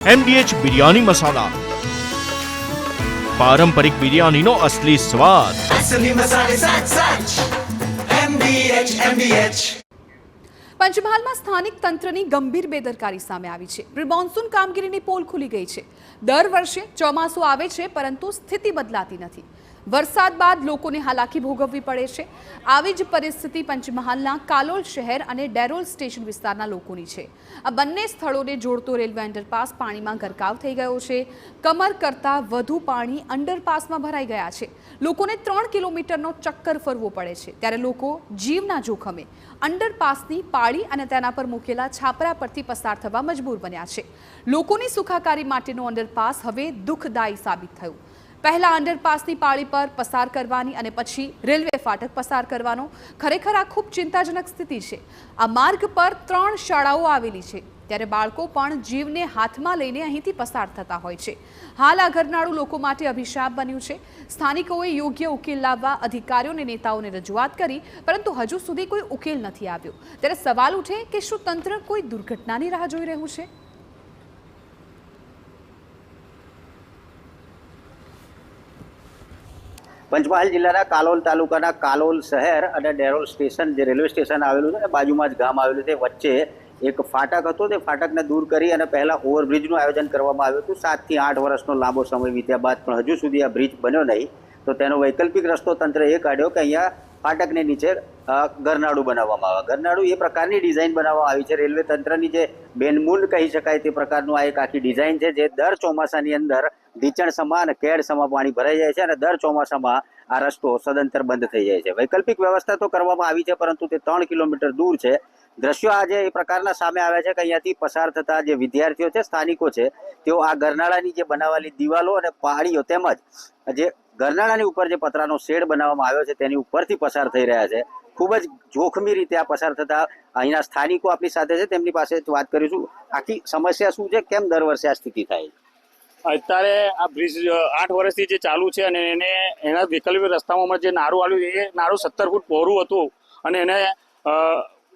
MDH biryani મસાલા, પારંપરિક બિરયાનીનો અસલી સ્વાદ. असली मसाले साच साच MDH પંચમહાલમાં સ્થાનિક તંત્રની ગંભીર બેદરકારી સામે આવી છે. પ્રી મોન્સૂન કામગીરીની પોલ ખુલી ગઈ છે. દર વર્ષે ચોમાસું આવે છે, પરંતુ સ્થિતિ બદલાતી નથી. વરસાદ બાદ લોકોને હાલાકી ભોગવવી પડે છે. આવી જ પરિસ્થિતિ પંચમહાલના કાલોલ શહેર અને ડેરોલ સ્ટેશન વિસ્તારના લોકોની છે. આ બંને સ્થળોને જોડતો રેલવે અંડરપાસ પાણીમાં ગરકાવ થઈ ગયો છે. કમર કરતાં વધુ પાણી અંડરપાસમાં ભરાઈ ગયા છે. લોકોને 3 કિલોમીટરનો ચક્કર ફરવો પડે છે. ત્યારે લોકો જીવના જોખમે અંડરપાસની પાળી અને તેના પર મૂકેલા છાપરા પરથી પસાર થવા મજબૂર બન્યા છે. લોકોની સુખાકારી માટેનો અંડરપાસ હવે દુઃખદાયી સાબિત થયું. પહેલા અંડરપાસની પાળી પર પસાર કરવાની અને પછી રેલવે ફાટક પસાર કરવાનો, ખરેખર આ ખૂબ ચિંતાજનક સ્થિતિ છે. આ માર્ગ પર 3 શાળાઓ આવેલી છે, ત્યારે બાળકો પણ જીવને હાથમાં લઈને અહીંથી પસાર થતા હોય છે. હાલ આ ઘરનાળું લોકો માટે અભિશાપ બન્યું છે. સ્થાનિકોએ યોગ્ય ઉકેલ લાવવા અધિકારીઓ અને નેતાઓને રજૂઆત કરી, પરંતુ હજુ સુધી કોઈ ઉકેલ નથી આવ્યો. ત્યારે સવાલ ઉઠે કે શું તંત્ર કોઈ દુર્ઘટનાની રાહ જોઈ રહ્યું છે? પંચમહાલ જિલ્લાના કાલોલ તાલુકાના કાલોલ શહેર અને ડેરોલ સ્ટેશન, જે રેલવે સ્ટેશન આવેલું છે, બાજુમાં જ ગામ આવેલું છે. વચ્ચે એક ફાટક હતો. તે ફાટકને દૂર કરી અને પહેલાં ઓવરબ્રિજનું આયોજન કરવામાં આવ્યું હતું. 7 થી 8 વર્ષનો લાંબો સમય વીત્યા બાદ પણ હજુ સુધી આ બ્રિજ બન્યો નહીં. તો તેનો વૈકલ્પિક રસ્તો તંત્રએ કાઢ્યો કે અહીંયા ફાટકની નીચે ગરનાળું બનાવવામાં આવે. ગરનાળું એ પ્રકારની ડિઝાઇન બનાવવામાં આવી છે. રેલવે તંત્રની જે બેનમૂન કહી શકાય તે પ્રકારનું આ એક આખી ડિઝાઇન છે, જે દર ચોમાસાની અંદર ઢીચણ સમા અને કેડ સમા પાણી ભરાઈ જાય છે અને દર ચોમાસામાં આ રસ્તો સદંતર બંધ થઈ જાય છે. વૈકલ્પિક વ્યવસ્થા તો કરવામાં આવી છે, પરંતુ તે 3 કિલોમીટર દૂર છે. દ્રશ્યો આજે એ પ્રકારના સામે આવ્યા છે કે અહીંયાથી પસાર થતા જે વિદ્યાર્થીઓ છે, સ્થાનિકો છે, તેઓ આ ગરનાળાની જે બનાવેલી દિવાલો અને પહાડીઓ તેમજ જે ગરનાળાની ઉપર જે પતરાનો શેડ બનાવવામાં આવ્યો છે તેની ઉપરથી પસાર થઈ રહ્યા છે. ખૂબ જ જોખમી રીતે આ પસાર થતા અહીંના સ્થાનિકો આપણી સાથે છે, તેમની પાસે વાત કરીશું. આખી સમસ્યા શું છે, કેમ દર વર્ષે આ સ્થિતિ થાય? અત્યારે આ બ્રિજ 8 વર્ષથી જે ચાલુ છે અને એના વૈકલ્પિક રસ્તામાં જે નારું આવ્યું, એ નારું 17 ફૂટ પહોળું હતું અને એને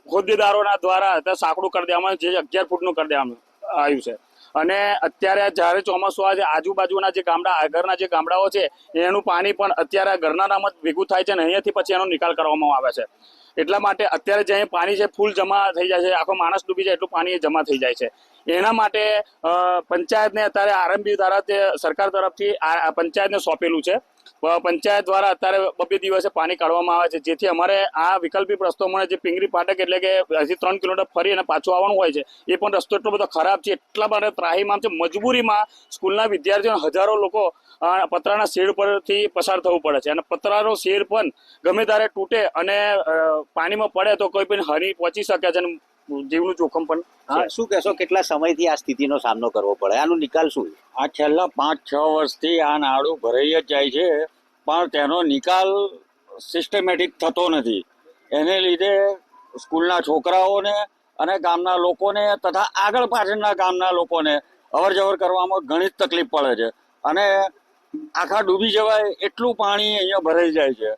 હોદ્દેદારોના દ્વારા સાંકડું કરી દેવામાં, જે 11 ફૂટનું કરી દેવામાં આવ્યું છે. અને અત્યારે જ્યારે ચોમાસું આવે છે, આજુબાજુના જે ગામડા, આગળના જે ગામડાઓ છે, એનું પાણી પણ અત્યારે ગરનાળામાં જ ભેગું થાય છે અને અહીંયાથી પછી એનો નિકાલ કરવામાં આવે છે. એટલા માટે અત્યારે જે પાણી છે ફૂલ જમા થઈ જાય છે. આખો માણસ ડૂબી જાય એટલું પાણી જમા થઈ જાય છે. એના માટે પંચાયતને અત્યારે આરએમબી દ્વારા તે સરકાર તરફથી પંચાયતને સોંપેલું છે. પંચાયત દ્વારા અત્યારે 2 દિવસે પાણી કાઢવામાં આવે છે, જેથી અમારે આ વૈકલ્પિક રસ્તો મળે, જે પિંગરી ફાટક એટલે કે હજી 3 કિલોમીટર ફરી અને પાછું આવવાનું હોય છે. એ પણ રસ્તો એટલો બધો ખરાબ છે, એટલા બધા ત્રાહીમામ છે. મજબૂરીમાં સ્કૂલના વિદ્યાર્થીઓ, હજારો લોકો પતરાના શેડ પરથી પસાર થવું પડે છે અને પતરાનો શેડ પણ ગમે ત્યારે તૂટે અને પાણીમાં પડે તો કોઈ પણ હાનિ પહોંચી શકે છે અને જીવનું જોખમ પણ. શું કહેશો, કેટલા સમયથી આ સ્થિતિનો સામનો કરવો પડે? આનો નિકાલ શું? આ છેલ્લા 5-6 વર્ષથી આ નાળું ભરાઈ જ જાય છે, પણ તેનો નિકાલ સિસ્ટમેટિક થતો નથી. એને લીધે સ્કૂલના છોકરાઓને અને ગામના લોકોને તથા આગળ પાછળના ગામના લોકોને અવર જવર કરવામાં ઘણી જ તકલીફ પડે છે અને આખા ડૂબી જવાય એટલું પાણી અહીંયા ભરાઈ જાય છે,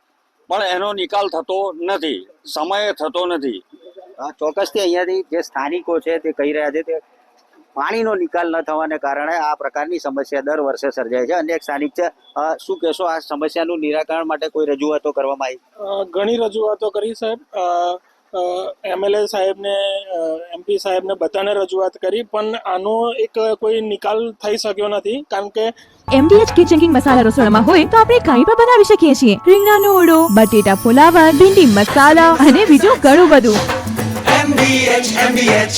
પણ એનો નિકાલ થતો નથી, સમયે થતો નથી. ચોક્કસથી અહીંયાથી જે સ્થાનિકો છે તે કહી રહ્યા છે, તે પાણીનો નિકાલ ન થવાને કારણે આ પ્રકારની સમસ્યા દર વર્ષે સર્જાય છે. અન્ય એક સ્થાનિક છે, શું કહેશો, આ સમસ્યાનું નિરાકરણ માટે કોઈ રજૂઆતો કરવામાં આવી? ઘણી રજૂઆતો કરી સાહેબ. MLA સાહેબને, MP સાહેબને બધાને રજૂઆત કરી, પણ આનો એક કોઈ નિકાલ થઈ શક્યો નથી. કારણ કે MDH કિચન કિંગ મસાલા રસોડામાં હોય તો આપણે કંઈ પણ બનાવી શકીએ છીએ. રીંગણાનો ઓળો, બટેટા ફુલાવર, ભીંડી મસાલા અને બીજું ઘણું બધું. MDH